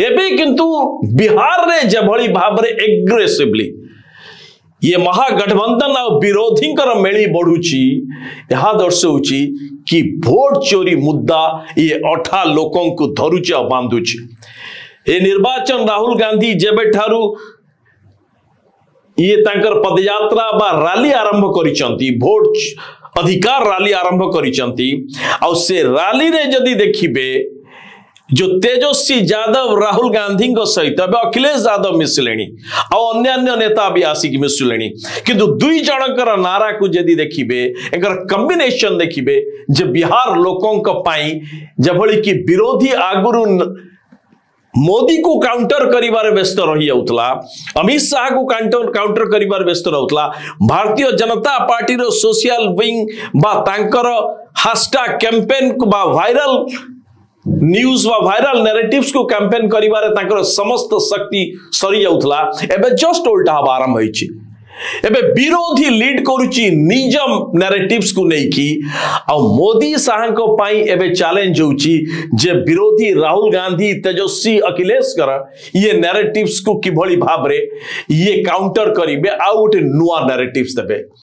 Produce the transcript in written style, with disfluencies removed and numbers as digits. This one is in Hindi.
एबे किंतु बिहार रे जभली भाव रे एग्रेसिवली ये महागठबंधन और विरोधी मेली बढ़ुची यह दर्शाऊची कि भोट चोरी मुद्दा ये अठा लोकों को धरुची और बांधुची। ये निर्वाचन राहुल गांधी जेबे ठारू ये तांकर पदयात्रा बा रैली आरंभ करिसंती भोट अधिकार रैली आरंभ करिसंती और से रैली रे जदी देखिबे जो तेजस्वी यादव राहुल गांधी सहित अखिलेश यादव मिसले और अन्य नेता भी आसिक मिसले किंतु दुई जनकर नारा को जदि देखिबे एक कॉम्बिनेशन देखिबे जे बिहार लोकों जभली कि विरोधी आगुरु मोदी को काउंटर करिबार व्यस्त रही जाउतला, अमित शाह को काउंटर करिबार व्यस्त रहउतला, भारतीय जनता पार्टी रो सोशल विंग बा तांकर हैशटैग कैंपेन बा वायरल न्यूज व वायरल नैरेटिव्स को कैंपेन करिबारे तांकर समस्त शक्ति सरी जाउतला। एबे जस्ट उल्टा हवा आरंभ होइछि। एबे विरोधी लीड करूची निजम नैरेटिव्स को नहीं की आ मोदी शाह को पाई एबे चैलेंज होउची जे विरोधी राहुल गांधी तेजस्वी अखिलेश कर ये नैरेटिव्स को किभली भाबरे ये काउंटर करिबे आ गोटे नुआ नैरेटिव्स देबे।